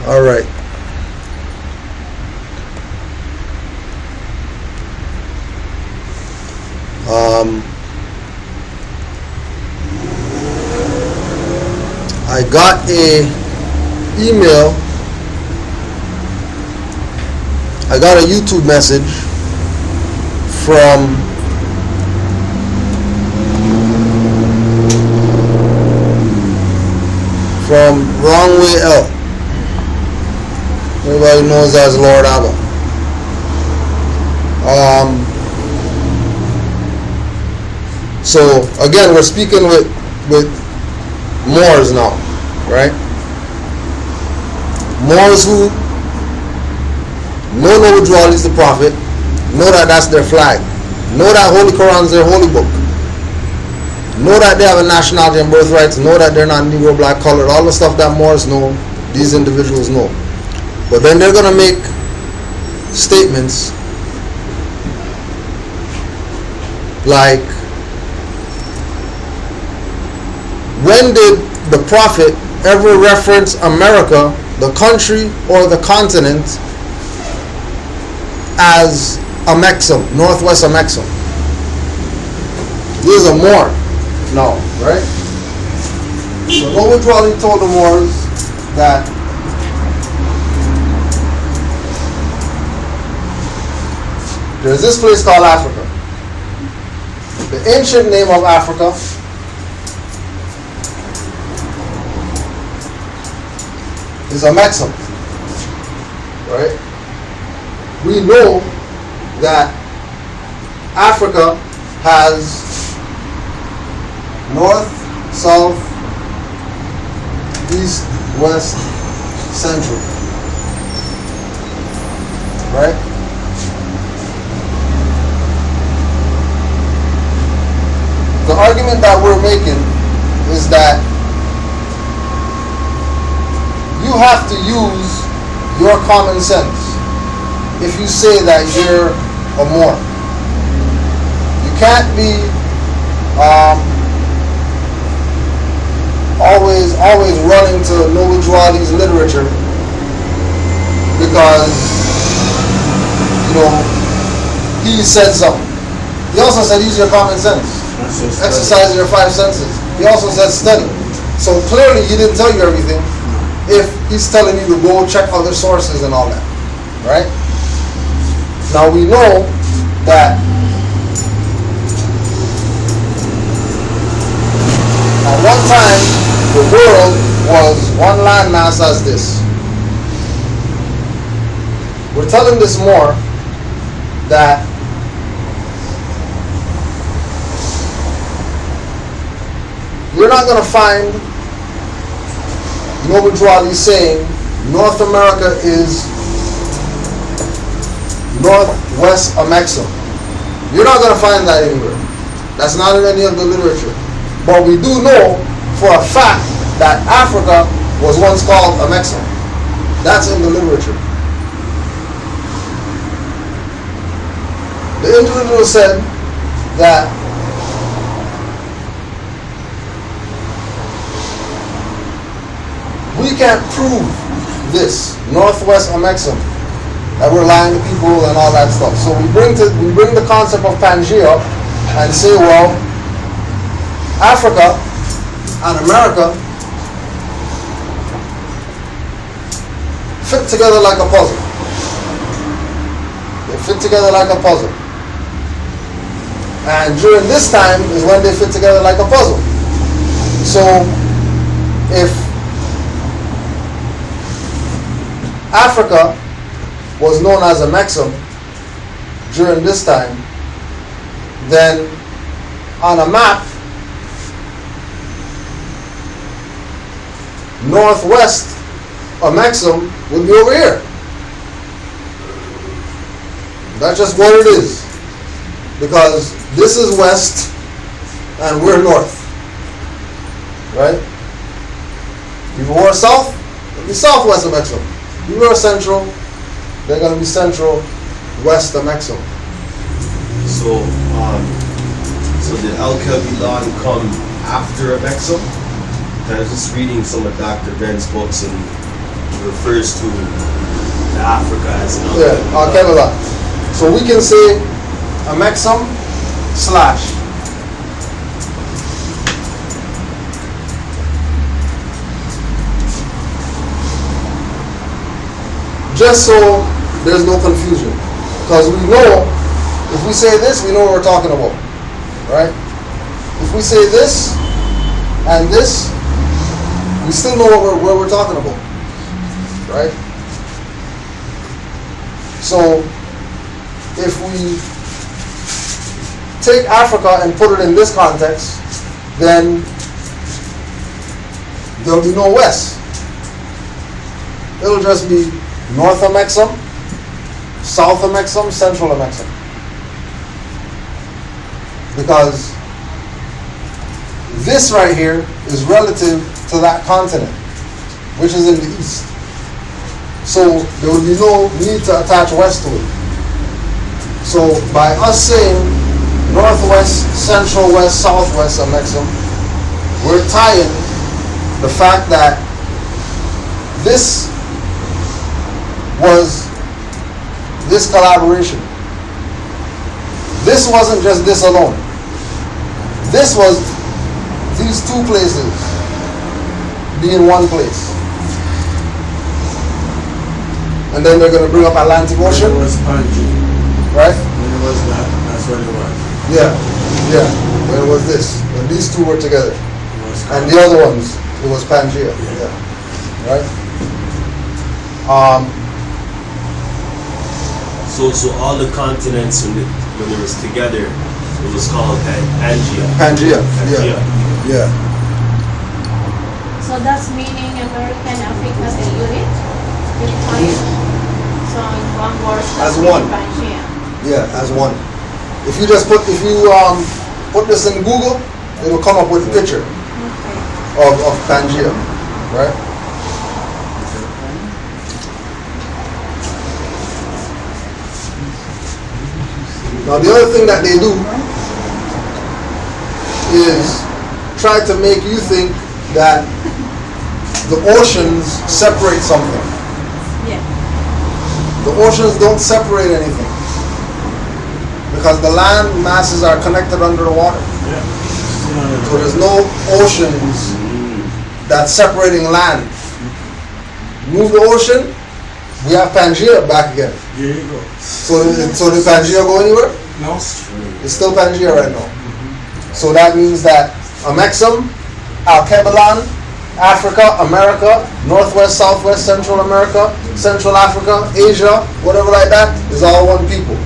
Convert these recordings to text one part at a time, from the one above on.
All right. I got a email. I got a YouTube message from Wrong Way L. Everybody knows as Lord Abba. So again, we're speaking with Moors now, right? Moors who know Noble Drew is the prophet, know that that's their flag, know that Holy Quran is their holy book, know that they have a nationality and birthrights, know that they're not Negro, black, colored, all the stuff that Moors know, these individuals know. But then they're going to make statements like, when did the prophet ever reference America, the country or the continent, as Amexem, Northwest Amexem? This is a Moor now, right? So Noble Drew told the Moors that there's this place called Africa. The ancient name of Africa is Amexem, right? We know that Africa has north, south, east, west, central, right? The argument that we're making is that you have to use your common sense if you say that you're a Moor. You can't be always running to Noble Drew literature because, you know, he said something. He also said use your common sense. Exercise your five senses. He also said study. So clearly he didn't tell you everything if he's telling you to go check other sources and all that, right? Now we know that at one time the world was one landmass as this. We're telling this Moor that you're not going to find Noble Drew saying North America is Northwest Amexem. You're not going to find that anywhere. That's not in any of the literature. But we do know for a fact that Africa was once called Amexem. That's in the literature. The individual said that we can't prove this Northwest Amexem, that we're lying to people and all that stuff. So we bring the concept of Pangea up and say, well, Africa and America fit together like a puzzle. They fit together like a puzzle. And during this time is when they fit together like a puzzle. So if Africa was known as Amexem during this time, then on a map, Northwest Amexem would be over here. That's just what it is. Because this is west and we're north. Right? If we're south, it'll be southwest Amexem. If we're central, they're going to be central west Amexem. So did Al-Kabilan come after Amexem? I was just reading some of Dr. Ben's books, and refers to the Africa as an Kevlar. So we can say a maxim slash just so there's no confusion, because we know if we say this, we know what we're talking about, right? If we say this and this, we still know what we're talking about, right? So if we take Africa and put it in this context, then there'll be no west. It'll just be north of Mexum, south of Mexum, central of Mexum. Because this right here is relative to that continent, which is in the east. So there would be no need to attach west to it. So by us saying northwest, central west, southwest of Mexum, we're tying the fact that this was this collaboration. This wasn't just this alone. This was these two places being one place. And then they're going to bring up Atlantic Ocean. It was Panji. Right? When it was that, that's what it was. Yeah. When it was this. When these two were together. And the other ones, it was Pangea. Yeah. Right? So all the continents when it was together, it was called Pangea. Pangea. Yeah. So that's meaning America and Africa as a unit? Unified? So in one word, As one. Pangea. Yeah, as one. If you put this in Google, it'll come up with a picture of Pangea, right? Now the other thing that they do is try to make you think that the oceans separate something. Yeah. The oceans don't separate anything, because the land masses are connected under the water. So there's no oceans that's separating land. Move the ocean, we have Pangea back again. Here you go. So did Pangea go anywhere? No. It's still Pangea right now. So that means that Amexum, Alkebalan, Africa, America, Northwest, Southwest, Central America, Central Africa, Asia, whatever like that, is all one people.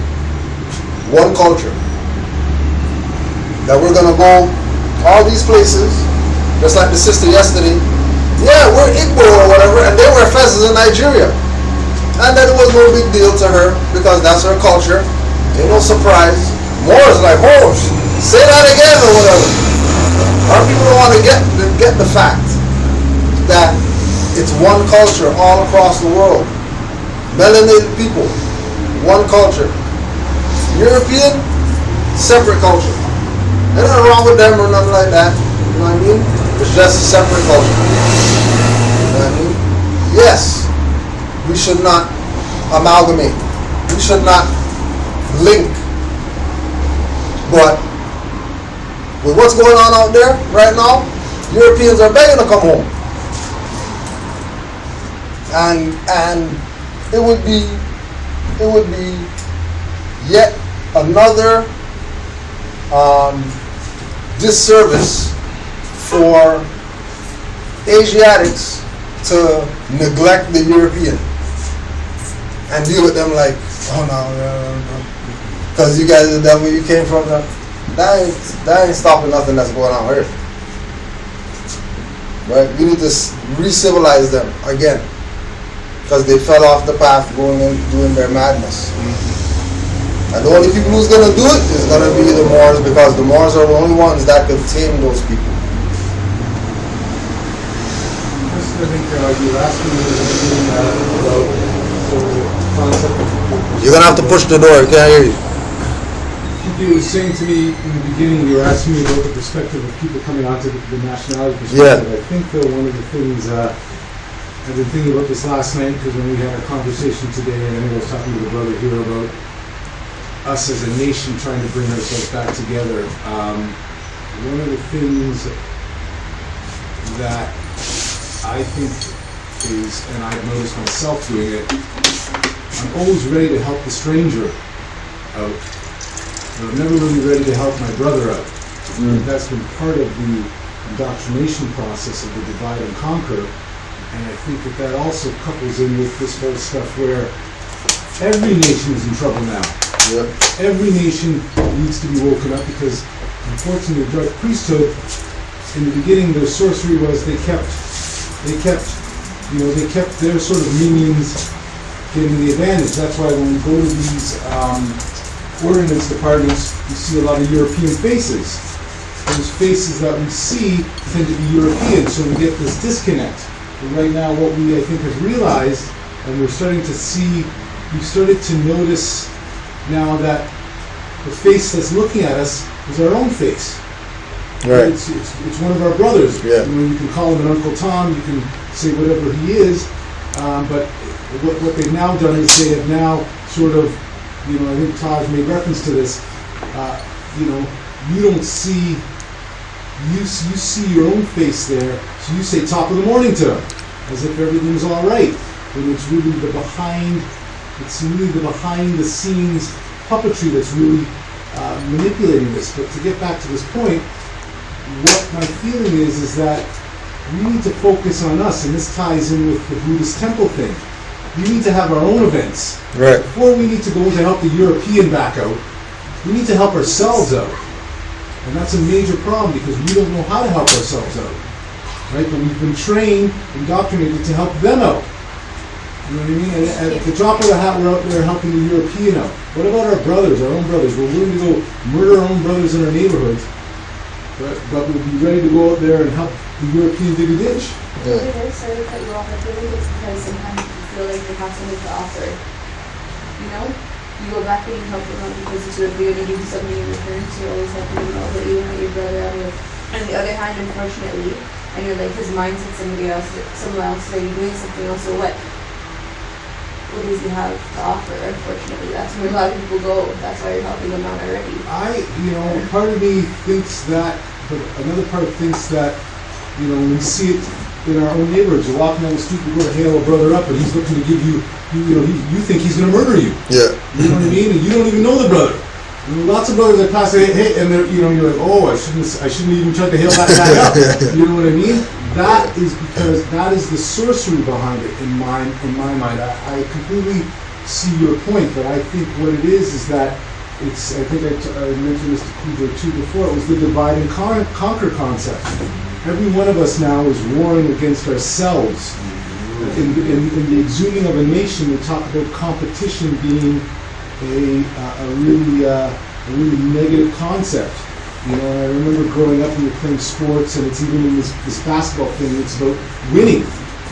One culture. That we're going to go all these places, just like the sister yesterday. Yeah, we're Igbo or whatever, and they wear fezzes in Nigeria. And that it was no big deal to her, because that's her culture. Ain't no surprise. Moors like, oh, say that again or whatever. Our people don't want to get the fact that it's one culture all across the world. Melanated people, one culture. European, separate culture. There's nothing wrong with them or nothing like that. You know what I mean? It's just a separate culture. You know what I mean? Yes, we should not amalgamate. We should not link. But with what's going on out there right now, Europeans are begging to come home. And it would be yet another disservice for Asiatics to neglect the European and deal with them like, oh no, because you guys are the devil, you came from them. That ain't stopping nothing that's going on here. Right? We need to re-civilize them again, because they fell off the path going and doing their madness. And the only people who's going to do it is going to be the Moors, because the Moors are the only ones that can tame those people. I think you asked me about the concept of... You're going to have to push the door, I can't hear you. You were saying to me in the beginning, you were asking me about the perspective of people coming onto the nationality perspective. Yeah. I think though one of the things I've been thinking about this last night because when we had our conversation today, and I think I was talking to the brother here about us as a nation trying to bring ourselves back together. One of the things that I think is, and I've noticed myself doing it, I'm always ready to help the stranger out, but I'm never really ready to help my brother out. That's been part of the indoctrination process of the divide and conquer, and I think that also couples in with this whole stuff where every nation is in trouble now. Yep. Every nation needs to be woken up because, unfortunately, the dark priesthood, in the beginning, their sorcery was they kept their sort of minions getting the advantage. That's why when we go to these ordinance departments, you see a lot of European faces. Those faces that we see tend to be European, so we get this disconnect. And right now, what we, I think, have realized, and we're starting to see, we've started to notice now that the face that's looking at us is our own face. Right. It's one of our brothers. Yeah. You can call him an Uncle Tom, you can say whatever he is, but what they've now done is they have now sort of, I think Taj made reference to this, you don't see, you see your own face there, so you say top of the morning to him, as if everything's all right, when it's really the behind the scenes puppetry that's really manipulating this. But to get back to this point, what my feeling is that we need to focus on us, and this ties in with the Buddhist temple thing. We need to have our own events. Right. Before we need to go to help the European back out, we need to help ourselves out. And that's a major problem because we don't know how to help ourselves out. Right? But we've been trained, indoctrinated to help them out. You know what I mean? And at the drop of the hat, we're out there helping the European out. What about our brothers, our own brothers? We're willing to go murder our own brothers in our neighborhoods, but we'll be ready to go out there and help the European dig a ditch. Yeah. Sorry to cut you off. I feel like it's because sometimes you feel like you have something to offer. You know? You go back and you help them out because it's what they're going to give you something in return, so you're always helping them out, but you don't want your brother out of it. On the other hand, unfortunately, and you're like, his mindset somewhere else, so you're doing something else, so what does he have to offer? Unfortunately, that's where a lot of people go. That's why you're helping them out already. Part of me thinks that, but another part thinks that, when we see it in our own neighborhoods, you're walking down the street, you go to hail a brother up, and he's looking to give you, you think he's going to murder you. Yeah. You know what I mean? And you don't even know the brother. Lots of brothers that pass, hey, and they're, you're like, oh, I shouldn't even try to hail that guy up. You know what I mean? That is because that is the sorcery behind it in my mind. I completely see your point, but I think what it is that it's. I think I mentioned this to Kujo too before. It was the divide and conquer concept. Every one of us now is warring against ourselves. In the exhuming of a nation, we talk about competition being a really negative concept. And I remember growing up, we were playing sports, and it's even in this basketball thing, it's about winning.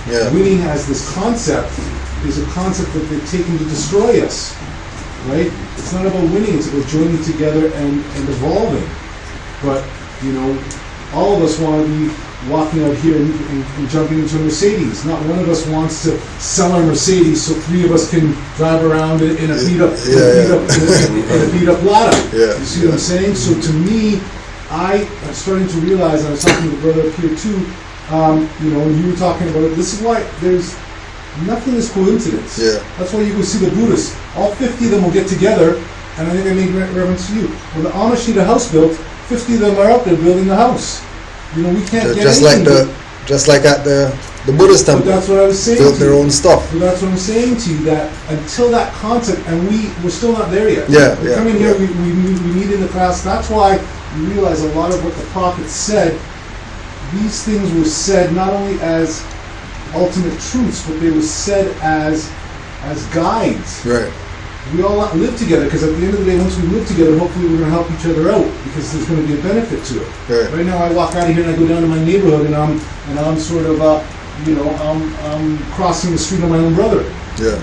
Yeah. Winning as this concept is a concept that they've taken to destroy us, right? It's not about winning, it's about joining together and evolving. But, all of us want to be walking out here and jumping into a Mercedes. Not one of us wants to sell our Mercedes so three of us can drive around in a beat up Lada. Yeah. You see what I'm saying? So to me, I'm starting to realize, and I was talking to the brother up here too, when you were talking about it, this is why nothing is coincidence. Yeah. That's why you go see the Buddhists. All 50 of them will get together, and I think I made reference to you. When the Amish need a house built, 50 of them are out there building the house. We can't get just anything. Just like at the Buddhist temple. But that's what I was saying. Built their own stuff. But that's what I'm saying to you, that until that concept, and we're still not there yet. Yeah. We're coming here, we meet in the class. That's why you realize a lot of what the prophets said, these things were said not only as ultimate truths, but they were said as guides. Right. We all live together, because at the end of the day, once we live together, hopefully we're going to help each other out, because there's going to be a benefit to it. Right now, I walk out of here and I go down to my neighborhood, and I'm sort of, I'm crossing the street on my own brother. Yeah.